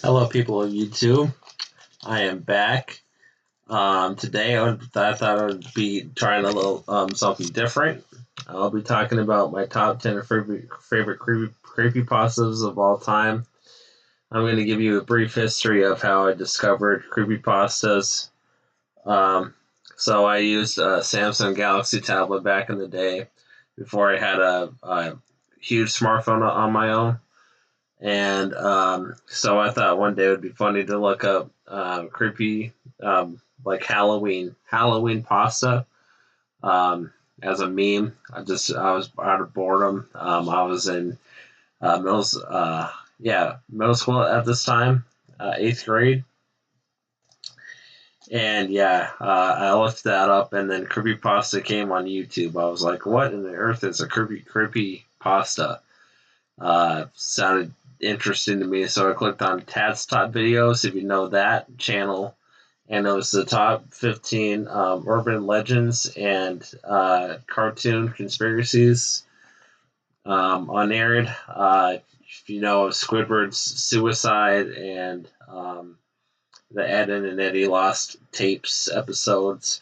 Hello, people of YouTube. I am back. Today, I thought I would be trying a little something different. I'll be talking about my top 10 favorite creepypastas of all time. I'm going to give you a brief history of how I discovered creepypastas. Um, so, I used a Samsung Galaxy tablet back in the day before I had a huge smartphone on my own. And so I thought one day it would be funny to look up creepy, like Halloween pasta as a meme. I was out of boredom. I was in middle school at this time, eighth grade, and I looked that up, and then creepy pasta came on YouTube. I was like, what in the earth is a creepy pasta? Sounded interesting to me, so I clicked on Tad's Top Videos, if you know that channel, and it was the top 15 urban legends and cartoon conspiracies unaired. If you know of Squidward's suicide and the Ed and Eddie Lost Tapes episodes,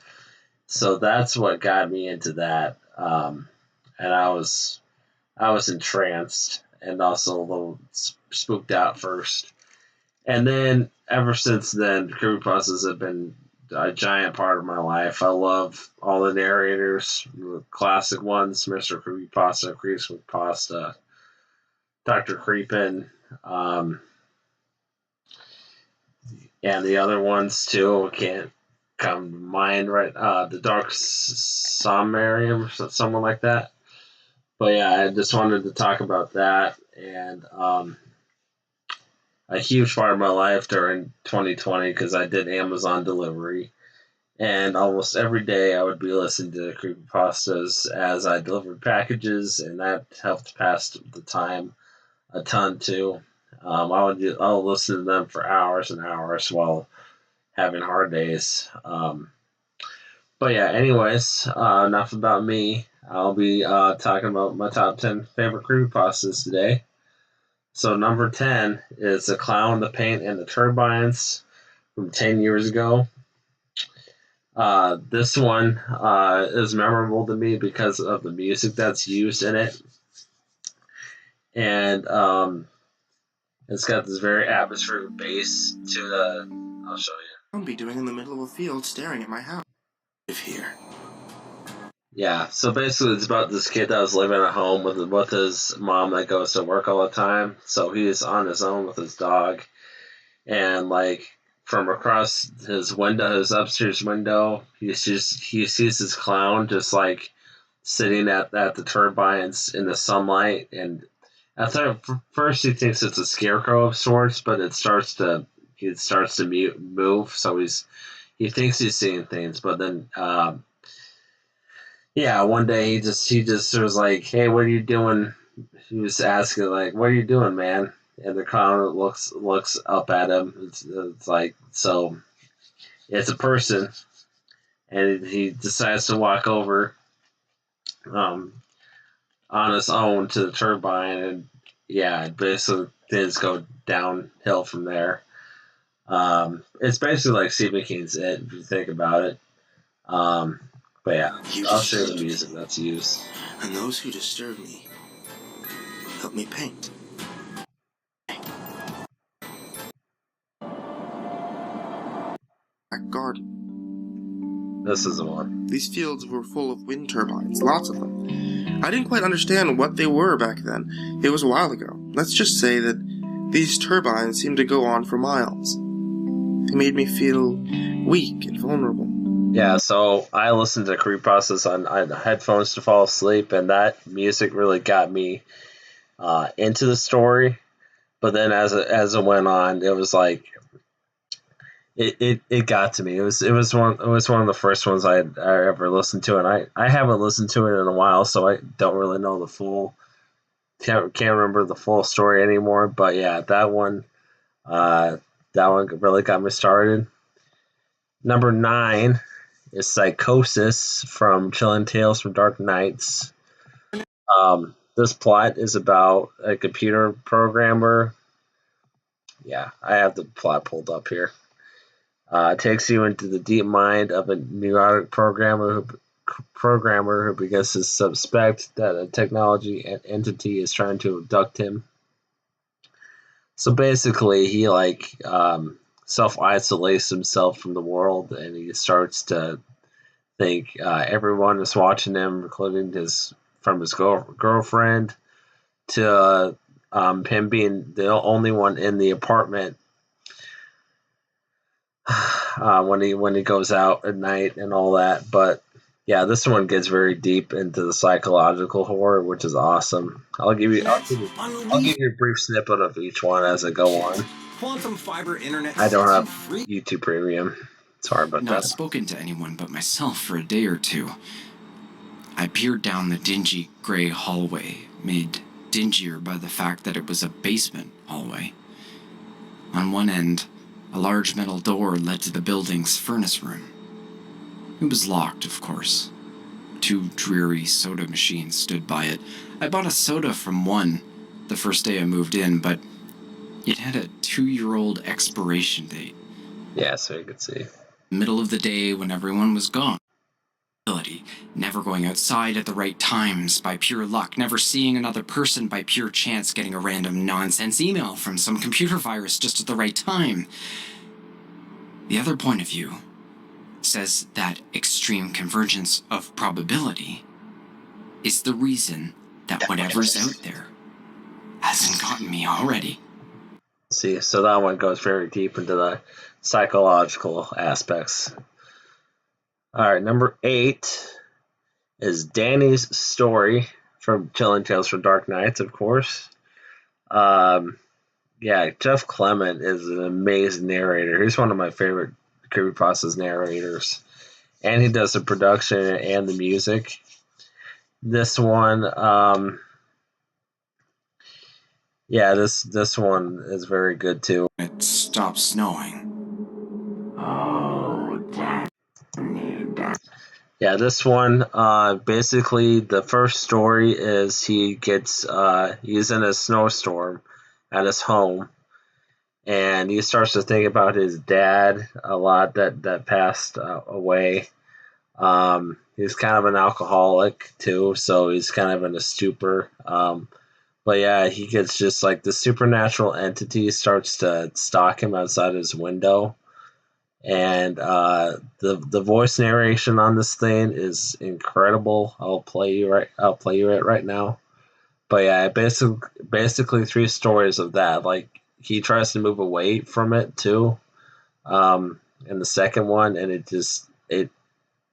so that's what got me into that, and I was entranced and also a little spooked out first. And then ever since then, creepypastas have been a giant part of my life. I love all the narrators, the classic ones, Mr. Creepypasta, Creepypasta, Dr. Creepin, um, and the other ones too. Can't come to mind right. The Dark Somarium or someone like that. But yeah, I just wanted to talk about that and a huge part of my life during 2020 because I did Amazon delivery. And almost every day I would be listening to creepypastas as I delivered packages, and that helped pass the time a ton too. I'll listen to them for hours and hours while having hard days. But yeah, anyways, enough about me. I'll be talking about my top 10 favorite creepypastas today. So number 10 is The Clown, the Paint, and the Turbines from 10 years ago. This one is memorable to me because of the music that's used in it. And it's got this very atmospheric bass to the. I'll show you. I'll be doing in the middle of a field staring at my house. Live here. Yeah, so basically it's about this kid that was living at home with his mom that goes to work all the time. So he's on his own with his dog. And like from across his window, his upstairs window, he sees this clown just like sitting at the turbines in the sunlight, and at first he thinks it's a scarecrow of sorts, but it starts to move, so he thinks he's seeing things, but then one day he just was like, "Hey, what are you doing?" He was asking like, "What are you doing, man?" And the clown looks up at him. It's like, so it's a person, and he decides to walk over um, on his own to the turbine, and basically things go downhill from there. It's basically like Stephen King's It, if you think about it. Um, but yeah, You I'll share the disturbed music me, that's used. and those who disturb me help me paint. Back garden. This is the one. These fields were full of wind turbines, lots of them. I didn't quite understand what they were back then. It was a while ago. Let's just say that these turbines seemed to go on for miles. They made me feel weak and vulnerable. Yeah, so I listened to creepypastas on headphones to fall asleep, and that music really got me into the story. But then as it went on, it was like it got to me. It was one of the first ones I ever listened to, and I haven't listened to it in a while, so I don't really know the full can't remember the full story anymore. But yeah, uh, that one really got me started. Number 9 is Psychosis from Chilling Tales from Dark Nights. This plot is about a computer programmer yeah, I have the plot pulled up here. It takes you into the deep mind of a neurotic programmer who begins to suspect that a technology entity is trying to abduct him. So basically, he self isolates himself from the world, and he starts to think everyone is watching him, including his girlfriend to him being the only one in the apartment when he goes out at night and all that. But yeah, this one gets very deep into the psychological horror, which is awesome. I'll give you a brief snippet of each one as I go on. Quantum fiber internet I don't sets you have free. YouTube Premium. Sorry about Not that. spoken to anyone but myself for a day or two. I peered down the dingy gray hallway, made dingier by the fact that it was a basement hallway. On one end, a large metal door led to the building's furnace room. It was locked, of course. 2 dreary soda machines stood by it. I bought a soda from one the first day I moved in, but it had a 2-year-old expiration date. Yeah, so you could see. Middle of the day when everyone was gone. Never going outside at the right times by pure luck, never seeing another person by pure chance, getting a random nonsense email from some computer virus just at the right time. The other point of view says that extreme convergence of probability is the reason that whatever's out there hasn't gotten me already. See, so that one goes very deep into the psychological aspects. All right, number 8 is Danny's Story from Chilling Tales from Dark Nights, of course. Yeah, Jeff Clement is an amazing narrator. He's one of my favorite Creepypastas narrators. And he does the production and the music. This one, this one is very good too. It stopped snowing. Oh, Danny. Yeah, this one, basically the first story is he's in a snowstorm at his home, and he starts to think about his dad a lot that passed away. He's kind of an alcoholic too, so he's kind of in a stupor. But yeah, he gets just like the supernatural entity starts to stalk him outside his window, and the voice narration on this thing is incredible. I'll play you it right now. But yeah, basically 3 stories of that. Like he tries to move away from it too. In the second one, and it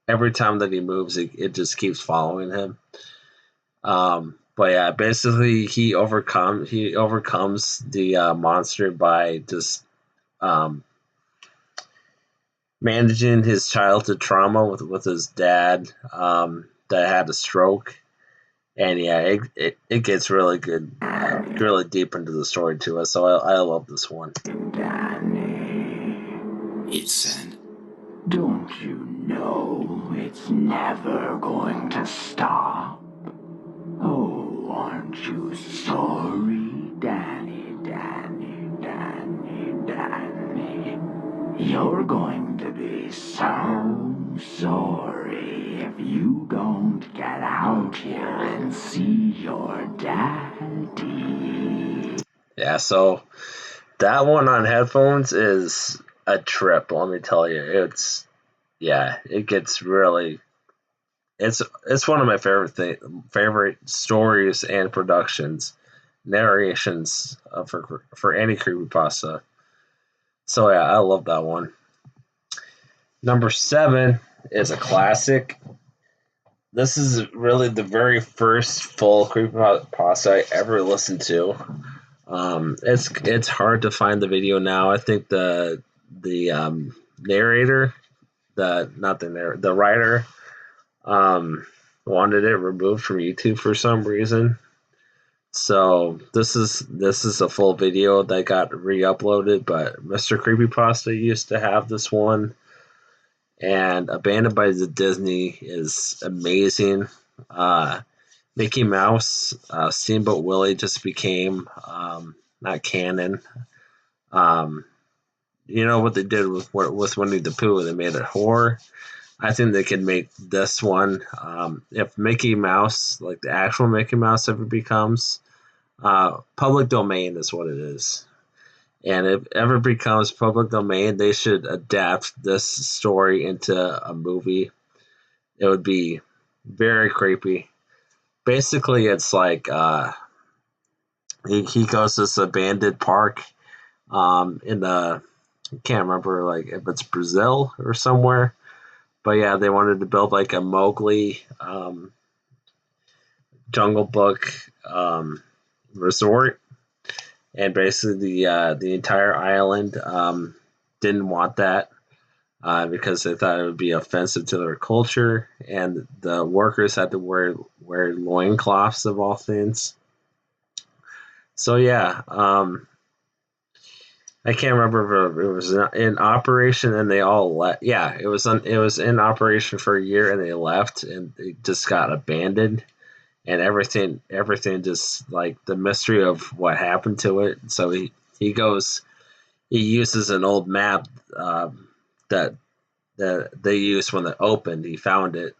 every time that he moves, it just keeps following him. But yeah, basically he overcomes the monster by just managing his childhood trauma with his dad that had a stroke, and yeah, it gets really good, really deep into the story too. So I love this one. Danny, it said, don't you know it's never going to stop? Oh, aren't you sorry, Danny, Danny, Danny, Danny? You're going to be so sorry if you don't get out here and see your daddy. Yeah, so that one on headphones is a trip. Let me tell you, it gets really. It's one of my favorite stories and productions, narrations for any creepypasta. So yeah, I love that one. Number 7 is a classic. This is really the very first full creepypasta I ever listened to. It's hard to find the video now. I think the narrator, the writer, wanted it removed from YouTube for some reason. So this is a full video that got re-uploaded, but Mr. Creepypasta used to have this one, and Abandoned by the Disney is amazing. Mickey Mouse, Steamboat Willie just became not canon. Um, you know what they did with Winnie the Pooh? They made it horror. I think they could make this one. If Mickey Mouse, like the actual Mickey Mouse, ever becomes public domain, is what it is. And if ever becomes public domain, they should adapt this story into a movie. It would be very creepy. Basically, it's like he goes to this abandoned park in the I can't remember like if it's Brazil or somewhere, but yeah, they wanted to build like a Mowgli Jungle Book resort, and basically the entire island didn't want that because they thought it would be offensive to their culture, and the workers had to wear loincloths of all things. So yeah, I can't remember if it was in operation and they all left. Yeah, it was in operation for a year and they left and it just got abandoned and everything just like the mystery of what happened to it. So he uses an old map that they used when it opened. He found it,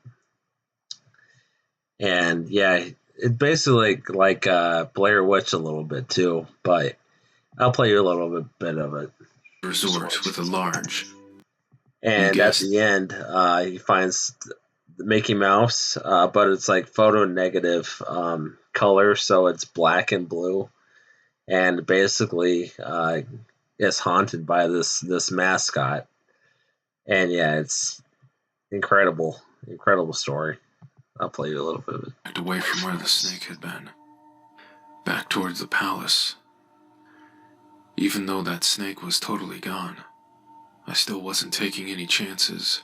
and yeah, it basically like Blair Witch a little bit too. But I'll play you a little bit of it. Resort with a large. And at the end, he finds the Mickey Mouse, but it's like photo negative color, so it's black and blue, and basically is haunted by this mascot. And yeah, it's incredible story. I'll play you a little bit of it. Backed away from where the snake had been, back towards the palace. Even though that snake was totally gone, I still wasn't taking any chances.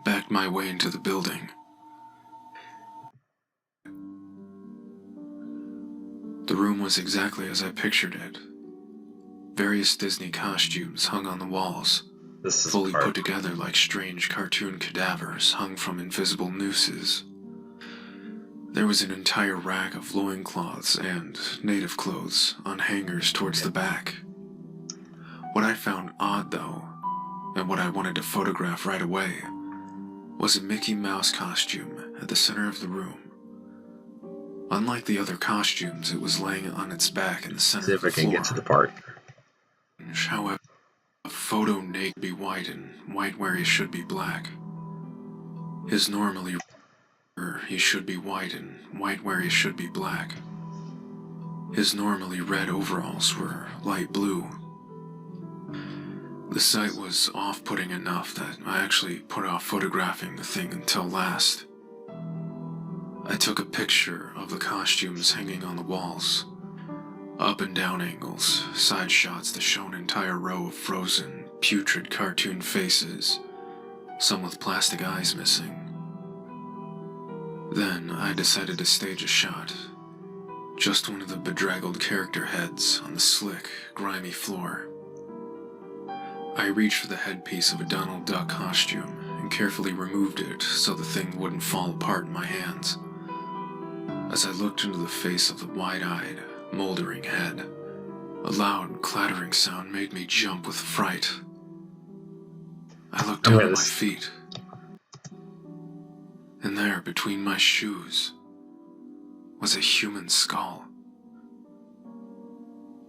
Backed my way into the building. The room was exactly as I pictured it. Various Disney costumes hung on the walls, fully put together like strange cartoon cadavers hung from invisible nooses. There was an entire rack of loincloths and native clothes on hangers towards the back. What I found odd, though, and what I wanted to photograph right away, was a Mickey Mouse costume at the center of the room. Unlike the other costumes, it was laying on its back in the center of the floor. See if I can get to the part. However, a photo naked be white and white where he should be black. His normally he should be white and white where he should be black. His normally red overalls were light blue. The sight was off-putting enough that I actually put off photographing the thing until last. I took a picture of the costumes hanging on the walls. Up and down angles, side shots that show an entire row of frozen, putrid cartoon faces, some with plastic eyes missing. Then I decided to stage a shot. Just one of the bedraggled character heads on the slick, grimy floor. I reached for the headpiece of a Donald Duck costume and carefully removed it so the thing wouldn't fall apart in my hands. As I looked into the face of the wide-eyed, moldering head, a loud, clattering sound made me jump with fright. I looked down at my feet, and there, between my shoes, was a human skull.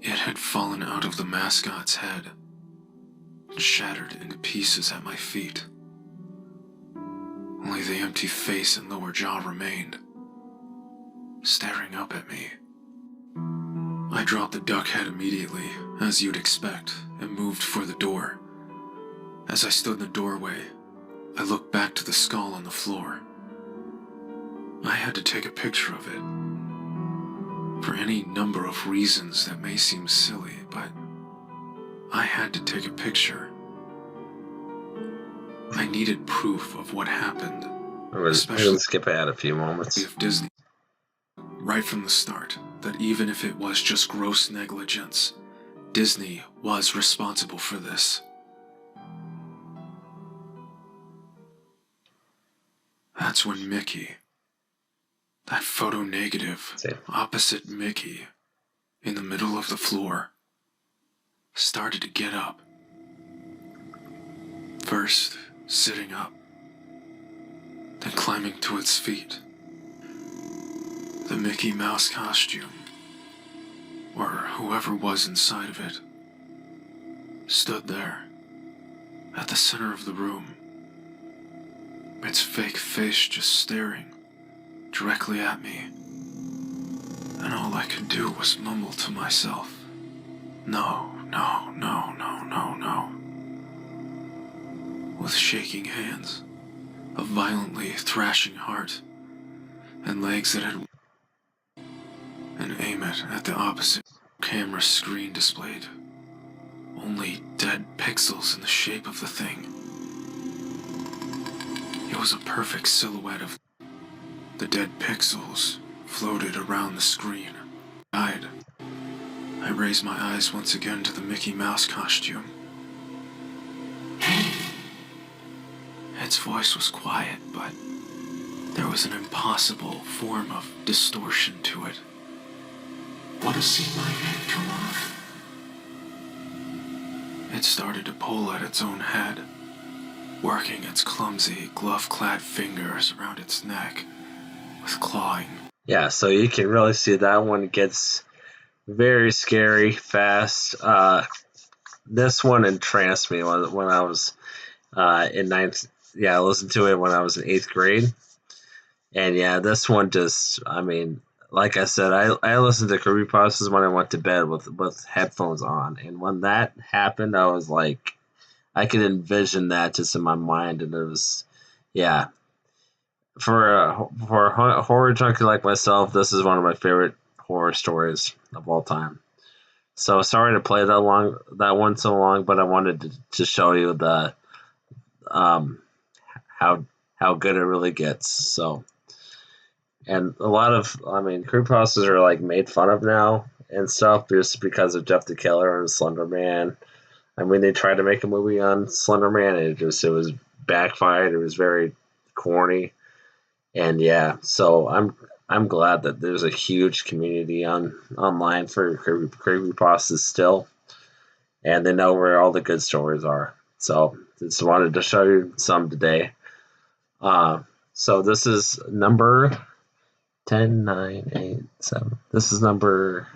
It had fallen out of the mascot's head and shattered into pieces at my feet. Only the empty face and lower jaw remained, staring up at me. I dropped the duck head immediately, as you'd expect, and moved for the door. As I stood in the doorway, I looked back to the skull on the floor. I had to take a picture of it. For any number of reasons that may seem silly, but I had to take a picture. I needed proof of what happened. Especially skip ahead a few moments. If Disney, right from the start, that even if it was just gross negligence, Disney was responsible for this. That's when Mickey, that photo negative, opposite Mickey, in the middle of the floor, started to get up. First, sitting up, then climbing to its feet. The Mickey Mouse costume, or whoever was inside of it, stood there, at the center of the room, its fake face just staring directly at me. And all I could do was mumble to myself, "No, no, no, no, no, no." With shaking hands, a violently thrashing heart, and legs that had and aim it at the opposite camera screen displayed only dead pixels in the shape of the thing. It was a perfect silhouette of the dead pixels floated around the screen. I raised my eyes once again to the Mickey Mouse costume. Its voice was quiet, but there was an impossible form of distortion to it. "Want to see my head come off?" It started to pull at its own head, working its clumsy, glove-clad fingers around its neck with clawing. Yeah, so you can really see that one gets very scary fast. This one entranced me when I was in ninth. Yeah, I listened to it when I was in 8th grade. And yeah, this one just, I mean, like I said, I listened to Creepypastas when I went to bed with headphones on. And when that happened, I was like, I could envision that just in my mind. And it was, yeah. For a horror junkie like myself, this is one of my favorite horror stories of all time. So sorry to play that one so long, but I wanted to show you the um, how good it really gets. So, and a lot of, I mean, creepypastas are like made fun of now and stuff just because of Jeff the Killer and Slender Man. I mean, they tried to make a movie on Slender Man, and it was backfired. It was very corny, and yeah. So I'm glad that there's a huge community online for creepypastas still, and they know where all the good stories are. So just wanted to show you some today. So this is number 10, 9, 8, 7. This is number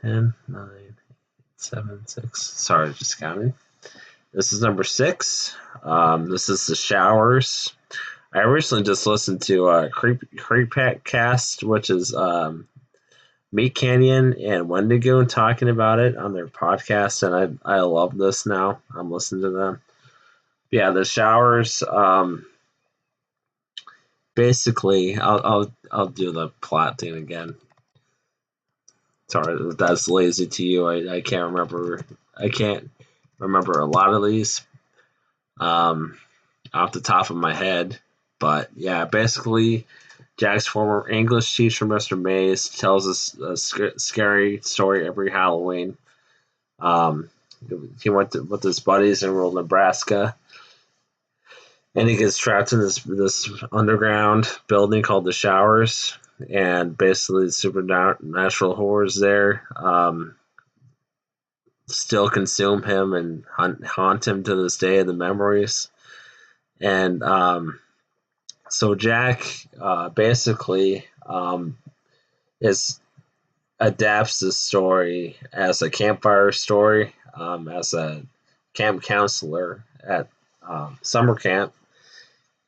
10, 9, 8, 7, 6. Sorry, just counting. This is number 6. This is The Showers. I recently just listened to Creepypastas, which is Meat Canyon and Wendigo talking about it on their podcast, and I love this now. I'm listening to them. Yeah, The Showers. Basically, I'll do the plot thing again. Sorry, if that's lazy to you. I can't remember. I can't remember a lot of these off the top of my head. But yeah, basically, Jack's former English teacher, Mr. Mays, tells us a scary story every Halloween. He went with his buddies in rural Nebraska, and he gets trapped in this underground building called the Showers, and basically the supernatural horrors there still consume him and haunt him to this day. The memories, and so Jack basically is adapts the story as a campfire story, as a camp counselor at summer camp,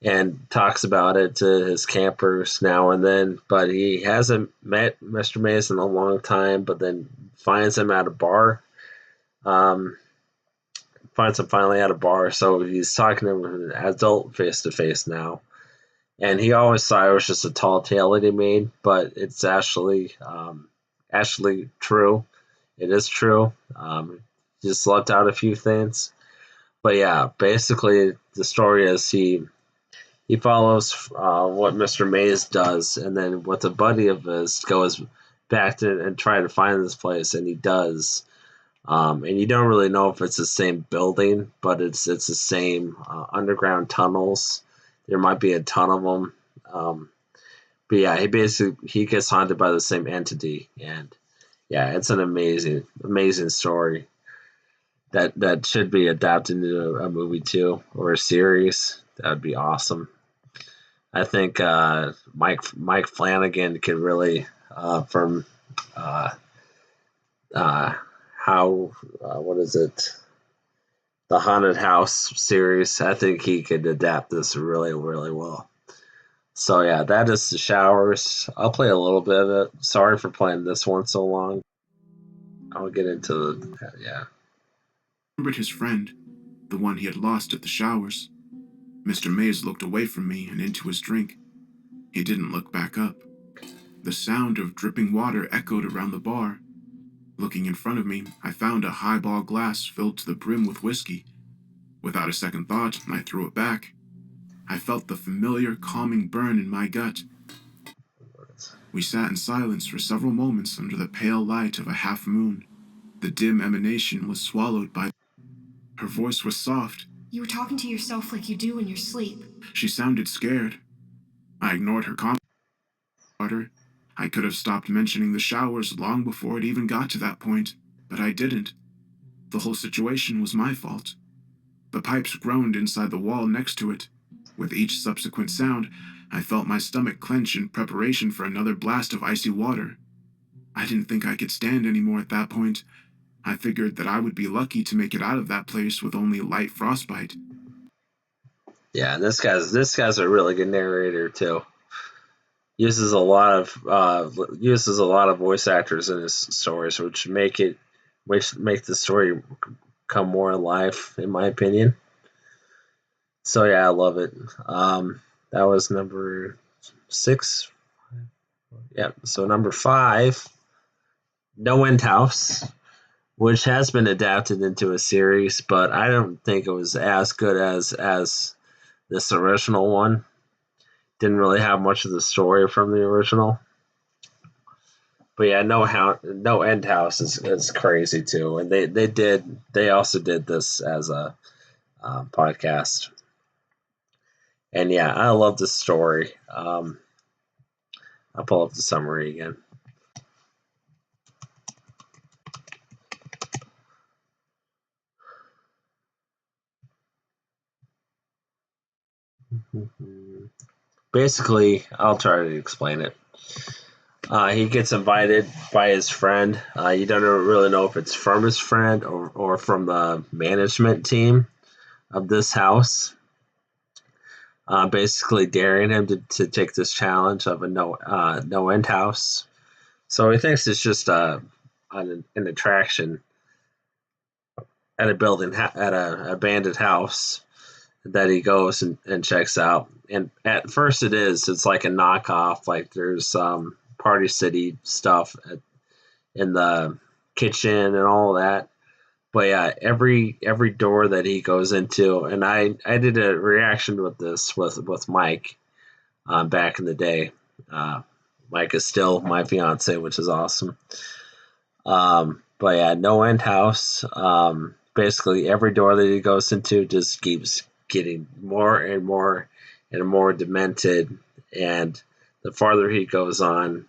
and talks about it to his campers now and then. But he hasn't met Mr. Mason in a long time, but then finds him at a bar. Finds him finally at a bar, so he's talking to him with an adult face to face now. And he always thought it was just a tall tale that he made, but it's actually true. It is true. Just left out a few things. But yeah, basically the story is he follows what Mr. Mays does, and then with a buddy of his goes back to and try to find this place, and he does. And you don't really know if it's the same building, but it's the same underground tunnels. There might be a ton of them. But yeah, he gets haunted by the same entity, and yeah, it's an amazing story that should be adapted into a movie too or a series. That would be awesome. I think Mike Flanagan could really from uh, uh, how what is it, the haunted house series. I think he could adapt this really well. So yeah, that is the showers. I'll play a little bit of it. Sorry for playing this one so long. I'll get into the yeah. Remembered his friend, the one he had lost at the showers. Mr. Mays looked away from me and into his drink. He didn't look back up. The sound of dripping water echoed around the bar. Looking in front of me, I found a highball glass filled to the brim with whiskey. Without a second thought, I threw it back. I felt the familiar, calming burn in my gut. We sat in silence for several moments under the pale light of a half moon. The dim emanation was swallowed by... Her voice was soft. You were talking to yourself like you do in your sleep. She sounded scared. I ignored her comment. I could have stopped mentioning the showers long before it even got to that point, but I didn't. The whole situation was my fault. The pipes groaned inside the wall next to it. With each subsequent sound, I felt my stomach clench in preparation for another blast of icy water. I didn't think I could stand anymore at that point. I figured that I would be lucky to make it out of that place with only light frostbite. Yeah, and this guy's a really good narrator too. Uses a lot of voice actors in his stories, which make the story come more alive, in my opinion. So yeah, I love it. That was number 6. Yeah, so number 5, No End House, which has been adapted into a series, but I don't think it was as good as this original one. Didn't really have much of the story from the original. But yeah, No End House is crazy too, and they also did this as a podcast. And yeah, I love the story. I'll pull up the summary again. Basically, I'll try to explain it. He gets invited by his friend. You don't really know if it's from his friend or from the management team of this house. Basically daring him to take this challenge of a no end house. So he thinks it's just an attraction at a building at a abandoned house that he goes and checks out. And at first it's like a knockoff. Like there's Party City stuff in the kitchen and all that. But yeah, every door that he goes into, and I did a reaction with this with Mike back in the day. Mike is still my fiance, which is awesome. But yeah, No End House. Basically, every door that he goes into just keeps getting more and more demented, and the farther he goes on,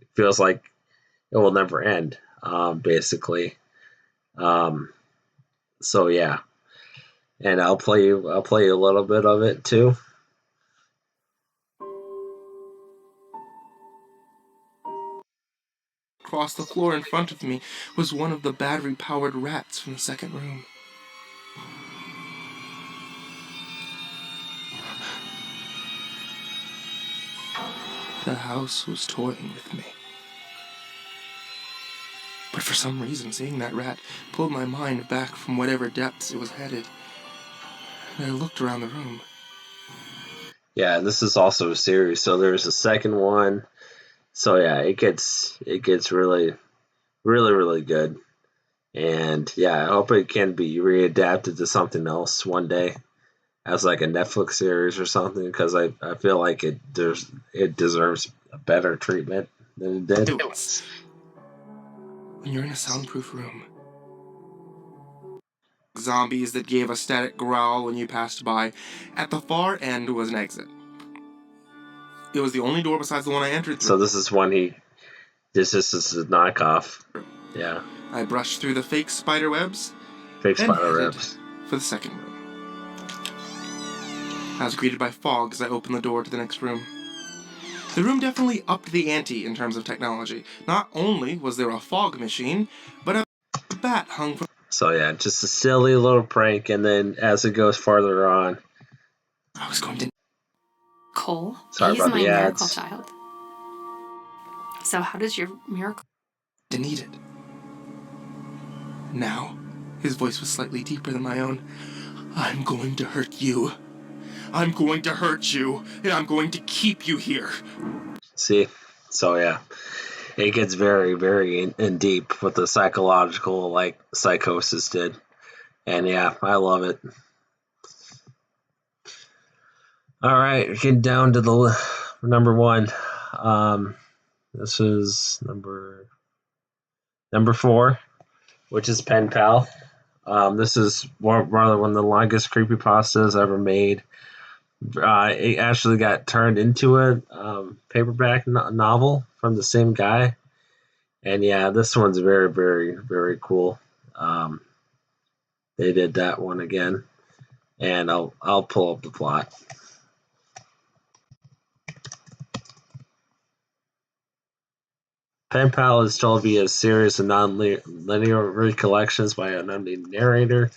it feels like it will never end. Basically. So yeah, and I'll play you a little bit of it too. Across the floor in front of me was one of the battery-powered rats from the second room. The house was toying with me. But for some reason, seeing that rat pulled my mind back from whatever depths it was headed. And I looked around the room. Yeah, this is also a series, so there's a second one. So yeah, it gets really good. And yeah, I hope it can be readapted to something else one day as like a Netflix series or something, because I feel like it deserves a better treatment than it did. When you're in a soundproof room, zombies that gave a static growl when you passed by. At the far end was an exit. It was the only door besides the one I entered through. So this is when he This is a knockoff. Yeah. I brushed through the fake spider webs Fake and spider headed webs. for the second room. I was greeted by fog as I opened the door to the next room. The room definitely upped the ante in terms of technology. Not only was there a fog machine, but a bat hung from... So yeah, just a silly little prank, and then as it goes farther on, I was going to... Cole, sorry he's about my the miracle ads. child. So how does your miracle... to need it. Now, his voice was slightly deeper than my own. I'm going to hurt you. I'm going to hurt you, and I'm going to keep you here. See? So yeah, it gets very, very in deep with the psychological, like, psychosis did. And yeah, I love it. All right, getting down to the number one. This is number 4, which is Pen Pal. This is one of the longest creepypastas ever made. It actually got turned into a paperback novel from the same guy. And yeah, this one's very, very, very cool. They did that one again. And I'll pull up the plot. Pen Pal is told via a series of non-linear recollections by an unnamed narrator,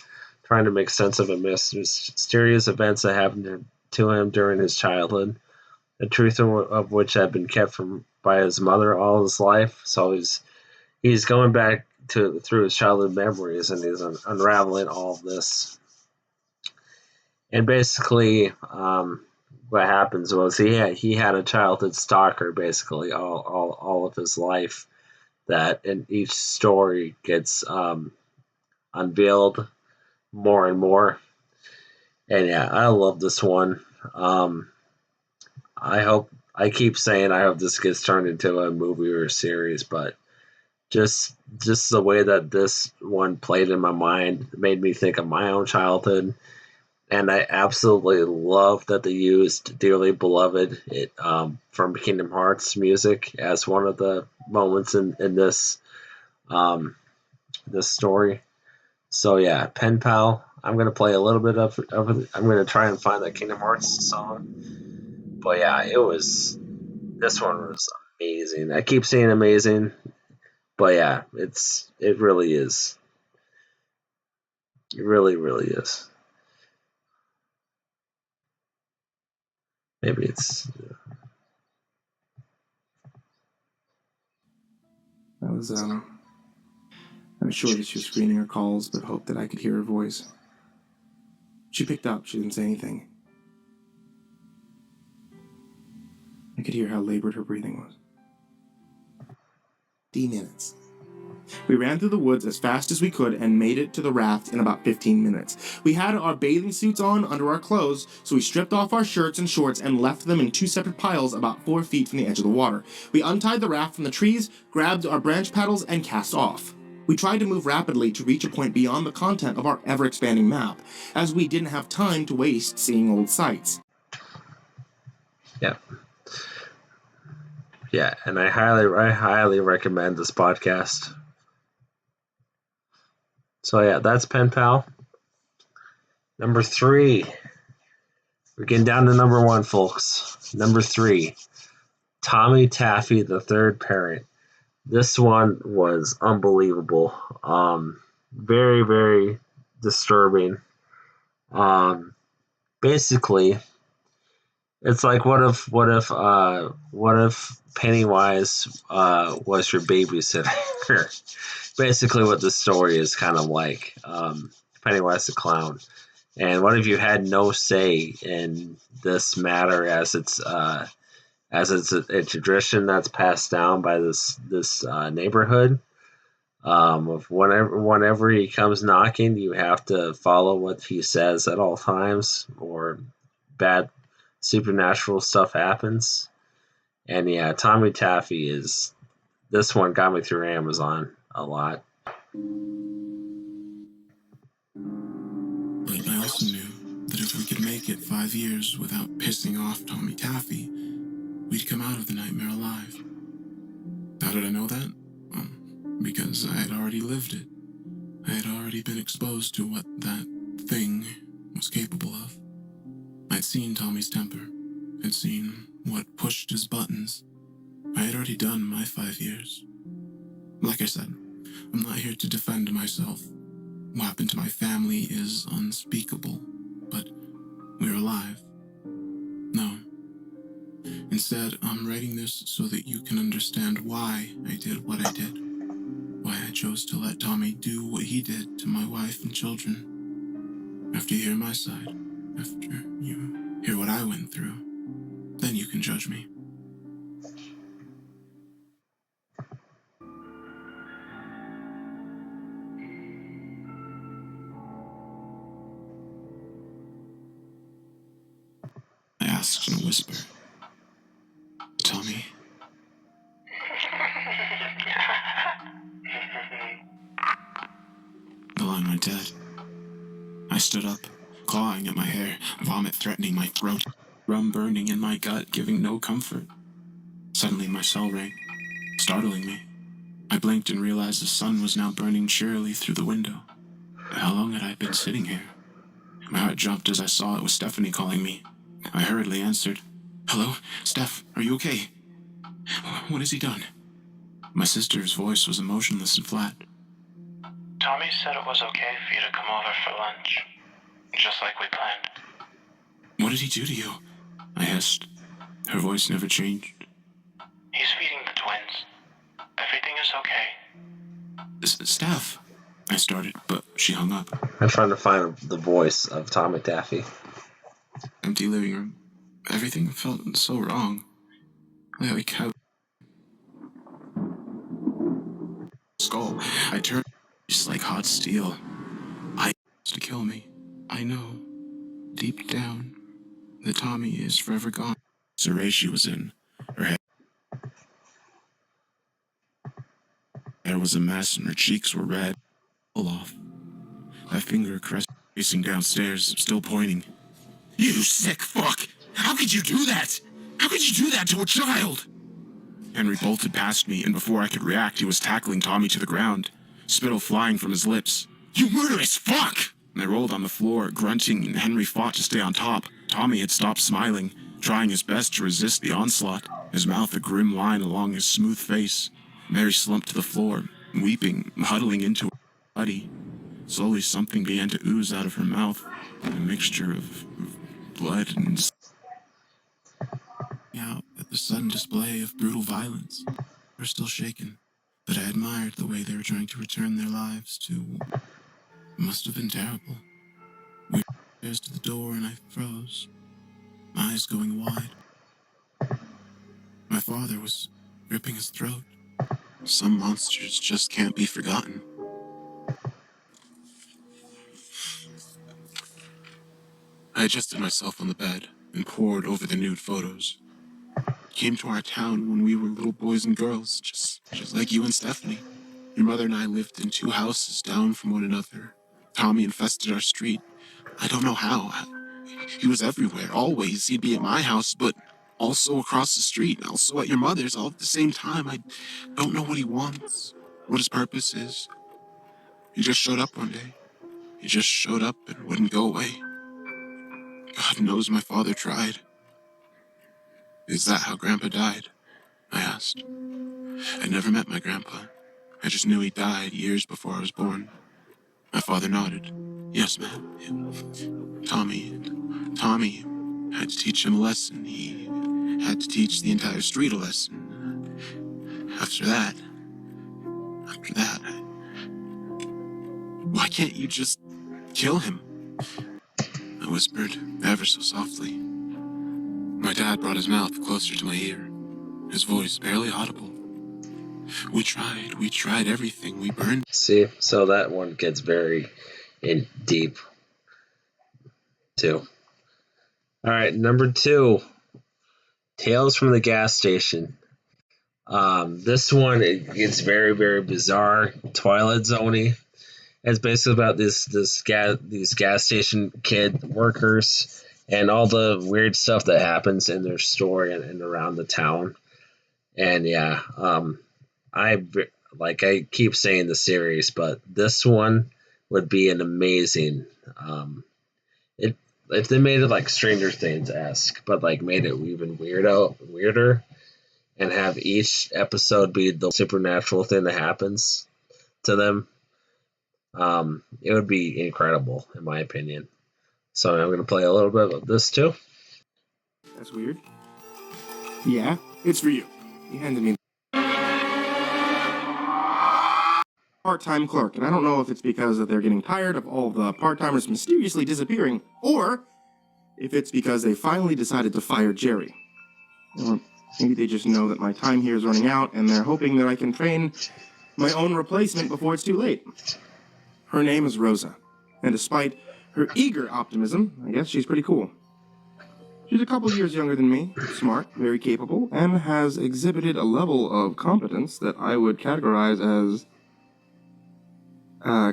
trying to make sense of a mysterious events that happened to him during his childhood, the truth of which had been kept from by his mother all his life. So he's going back through his childhood memories, and he's unraveling all of this. And basically, what happens was he had a childhood stalker basically all of his life. That in each story gets unveiled more and more. And yeah, I love this one. I keep saying I hope this gets turned into a movie or a series, but just the way that this one played in my mind made me think of my own childhood. And I absolutely love that they used "Dearly Beloved" from Kingdom Hearts music as one of the moments in this this story. So yeah, Pen Pal. I'm gonna play a little bit of I'm gonna try and find that Kingdom Hearts song. But yeah, this one was amazing. I keep saying amazing, but yeah, it really is. It really, really is. Maybe it's I was sure that she was screening her calls, but hoped that I could hear her voice. She picked up. She didn't say anything. I could hear how labored her breathing was. 50 minutes. We ran through the woods as fast as we could and made it to the raft in about 15 minutes. We had our bathing suits on under our clothes, so we stripped off our shirts and shorts and left them in 2 separate piles about 4 feet from the edge of the water. We untied the raft from the trees, grabbed our branch paddles, and cast off. We tried to move rapidly to reach a point beyond the content of our ever-expanding map, as we didn't have time to waste seeing old sights. yeah. Yeah, and I highly recommend this podcast. So yeah, that's Pen Pal. Number 3. We're getting down to number 1, folks. Number 3. Tommy Taffy, the Third Parent. This one was unbelievable. Very, very disturbing. Basically, it's like what if Pennywise was your babysitter? Basically, what the story is kind of like. Pennywise the clown, and what if you had no say in this matter, as it's a tradition that's passed down by this neighborhood. Of whenever he comes knocking, you have to follow what he says at all times, or bad supernatural stuff happens. And yeah, Tommy Taffy is this one got me through Amazon a lot. But I also knew that if we could make it 5 years without pissing off Tommy Taffy, we'd come out of the nightmare alive. How did I know that? Well, because I had already lived it. I had already been exposed to what that thing was capable of. I'd seen Tommy's temper. I'd seen what pushed his buttons. I had already done my 5 years. Like I said, I'm not here to defend myself. What happened to my family is unspeakable, but we're alive. No. Instead, I'm writing this so that you can understand why I did what I did. Why I chose to let Tommy do what he did to my wife and children. After you hear my side, after you hear what I went through, then you can judge me. I asked in a whisper. Tommy. The line went dead. I stood up, clawing at my hair, vomit threatening my throat, rum burning in my gut, giving no comfort. Suddenly my cell rang, startling me. I blinked and realized the sun was now burning cheerily through the window. How long had I been sitting here? My heart jumped as I saw it was Stephanie calling me. I hurriedly answered. Hello? Steph, are you okay? What has he done? My sister's voice was emotionless and flat. Tommy said it was okay for you to come over for lunch, just like we planned. What did he do to you? I hissed. Her voice never changed. He's feeding the twins. Everything is okay. Steph, I started, but she hung up. I'm trying to find the voice of Tommy Taffy. Empty living room. Everything felt so wrong. Like how skull. I turned just like hot steel. I to kill me. I know, deep down, that Tommy is forever gone. Surrey she was in. Her head hair was a mess and her cheeks were red. All off. My finger racing downstairs, still pointing. You sick fuck! How could you do that? How could you do that to a child? Henry bolted past me, and before I could react, he was tackling Tommy to the ground, spittle flying from his lips. You murderous fuck! And I rolled on the floor, grunting, and Henry fought to stay on top. Tommy had stopped smiling, trying his best to resist the onslaught, his mouth a grim line along his smooth face. Mary slumped to the floor, weeping, huddling into her body. Slowly something began to ooze out of her mouth, a mixture of blood and out at the sudden display of brutal violence. They were still shaken, but I admired the way they were trying to return their lives to... It must have been terrible. We stairs to the door and I froze, my eyes going wide. My father was ripping his throat. Some monsters just can't be forgotten. I adjusted myself on the bed and pored over the nude photos. Came to our town when we were little boys and girls, just like you and Stephanie. Your mother and I lived in 2 houses down from one another. Tommy infested our street. I don't know how. He was everywhere, always. He'd be at my house, but also across the street, also at your mother's, all at the same time. I don't know what he wants, what his purpose is. He just showed up one day. He just showed up and wouldn't go away. God knows my father tried. Is that how Grandpa died? I asked. I never met my grandpa. I just knew he died years before I was born. My father nodded. Yes, ma'am. Tommy had to teach him a lesson. He had to teach the entire street a lesson. After that, why can't you just kill him? I whispered, ever so softly. My dad brought his mouth closer to my ear, his voice barely audible. We tried everything. We burned. See, so that one gets very in deep, too. All right, number 2, Tales from the Gas Station. This one it's very, very bizarre, Twilight Zone-y. It's basically about these gas station kid workers and all the weird stuff that happens in their story and around the town. And yeah, I keep saying the series, but this one would be an amazing. It if they made it like Stranger Things esque, but like made it even weirder, and have each episode be the supernatural thing that happens to them. It would be incredible, in my opinion. So I'm going to play a little bit of this too. That's weird. Yeah, it's for you. He handed me part-time clerk, and I don't know if it's because that they're getting tired of all the part-timers mysteriously disappearing, or if it's because they finally decided to fire Jerry. Or maybe they just know that my time here is running out, and they're hoping that I can train my own replacement before it's too late. Her name is Rosa, and despite her eager optimism, I guess she's pretty cool. She's a couple years younger than me, smart, very capable, and has exhibited a level of competence that I would categorize as,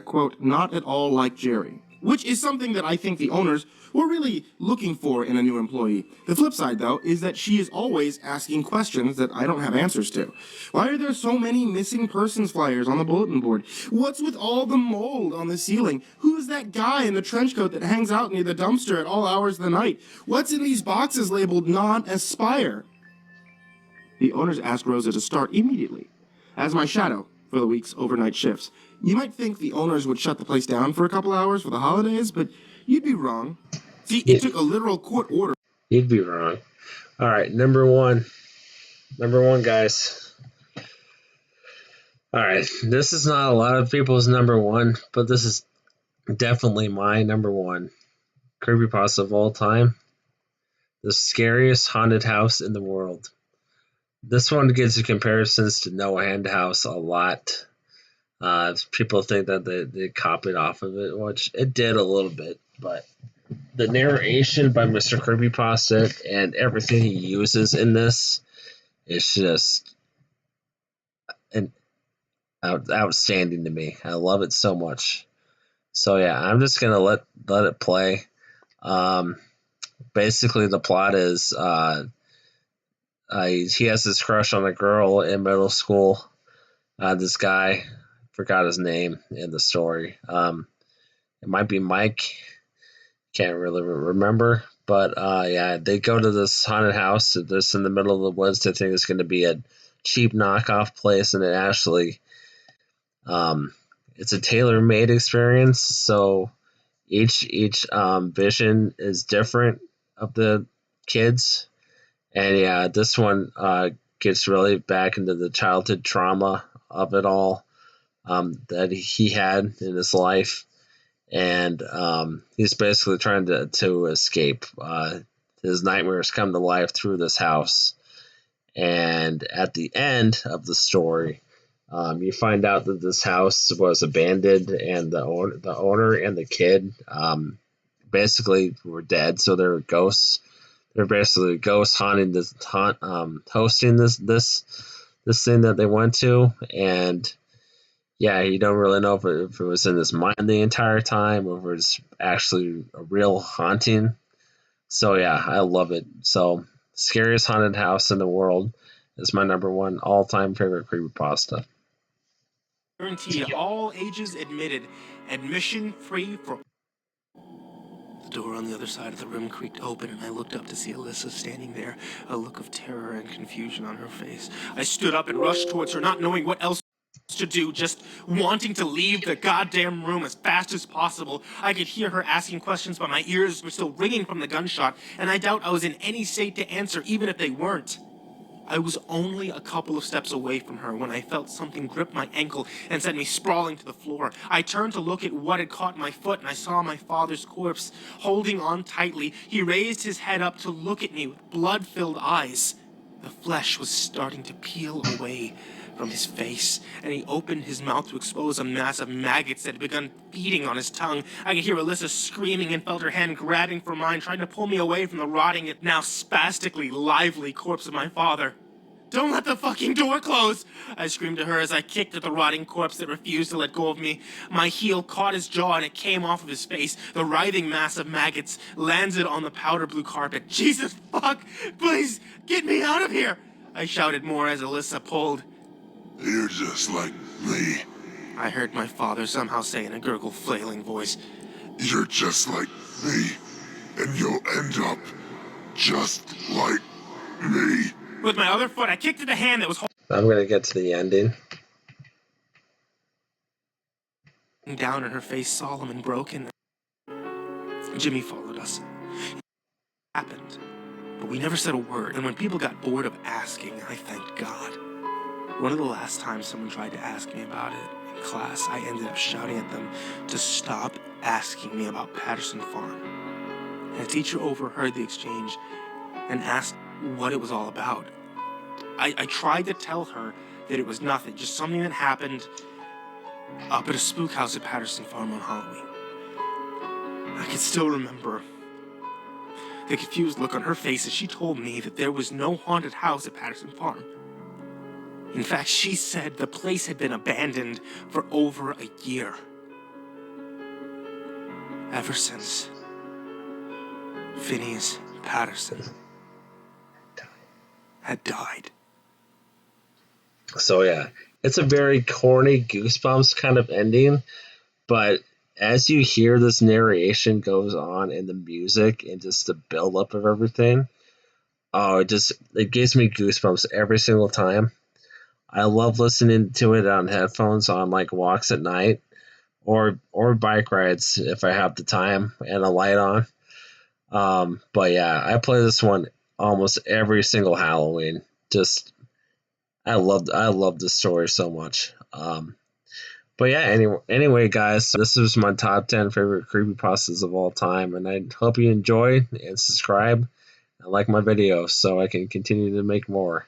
quote, not at all like Jerry. Which is something that I think the owners were really looking for in a new employee. The flip side, though, is that she is always asking questions that I don't have answers to. Why are there so many missing persons flyers on the bulletin board? What's with all the mold on the ceiling? Who's that guy in the trench coat that hangs out near the dumpster at all hours of the night? What's in these boxes labeled non-aspire? The owners asked Rosa to start immediately as my shadow for the week's overnight shifts. You might think the owners would shut the place down for a couple hours for the holidays, but you'd be wrong. See, it took a literal court order. You'd be wrong. All right, number one, guys. All right, this is not a lot of people's number one, but this is definitely my number one creepypasta of all time. The scariest haunted house in the world. This one gets comparisons to No Hand House a lot. People think that they copied off of it, which it did a little bit, but the narration by Mr. Creepypasta and everything he uses in this is just outstanding to me. I love it so much. So yeah, I'm just gonna let it play. Basically, the plot is he has this crush on a girl in middle school. This guy, forgot his name in the story. It might be Mike. Can't really remember. But yeah, they go to this haunted house that's in the middle of the woods. They think it's going to be a cheap knockoff place, and it actually, it's a tailor-made experience. So each vision is different of the kids, and yeah, this one gets really back into the childhood trauma of it all that he had in his life, and he's basically trying to escape. His nightmares come to life through this house, and at the end of the story, you find out that this house was abandoned, and the owner and the kid basically were dead, so they're ghosts. They're basically ghosts hosting this thing that they went to, and yeah, you don't really know if it was in his mind the entire time or if it was actually a real haunting. So yeah, I love it. So scariest haunted house in the world is my number one all-time favorite creepypasta. Guaranteed, all ages admitted, admission free for. The door on the other side of the room creaked open, and I looked up to see Alyssa standing there, a look of terror and confusion on her face. I stood up and rushed towards her, not knowing what else to do, just wanting to leave the goddamn room as fast as possible. I could hear her asking questions, but my ears were still ringing from the gunshot, and I doubt I was in any state to answer, even if they weren't. I was only a couple of steps away from her when I felt something grip my ankle and send me sprawling to the floor. I turned to look at what had caught my foot, and I saw my father's corpse. Holding on tightly, he raised his head up to look at me with blood-filled eyes. The flesh was starting to peel away from his face, and he opened his mouth to expose a mass of maggots that had begun feeding on his tongue. I could hear Alyssa screaming and felt her hand grabbing for mine, trying to pull me away from the rotting, yet now spastically lively corpse of my father. "Don't let the fucking door close!" I screamed to her as I kicked at the rotting corpse that refused to let go of me. My heel caught his jaw and it came off of his face. The writhing mass of maggots landed on the powder blue carpet. "Jesus fuck! Please, get me out of here!" I shouted more as Alyssa pulled. You're just like me. I heard my father somehow say in a gurgle, flailing voice. You're just like me. And you'll end up just like me. With my other foot, I kicked at the hand that was I'm gonna get to the ending. holding down, and her face solemn and broken. Jimmy followed us. It happened, but we never said a word, and when people got bored of asking, I thanked God. One of the last times someone tried to ask me about it in class, I ended up shouting at them to stop asking me about Patterson Farm. And a teacher overheard the exchange and asked what it was all about. I tried to tell her that it was nothing, just something that happened up at a spook house at Patterson Farm on Halloween. I can still remember the confused look on her face as she told me that there was no haunted house at Patterson Farm. In fact, she said the place had been abandoned for over a year. Ever since Phineas Patterson had died. So yeah, it's a very corny Goosebumps kind of ending, but as you hear this narration goes on and the music and just the build up of everything, oh, it gives me goosebumps every single time. I love listening to it on headphones on like walks at night or bike rides if I have the time and a light on. But yeah, I play this one almost every single Halloween. Just I love this story so much. But yeah, anyway, guys, this is my top 10 favorite creepypastas of all time, and I hope you enjoy and subscribe and like my videos so I can continue to make more.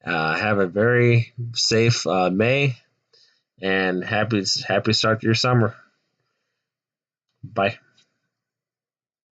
Have a very safe May and happy start to your summer. Bye.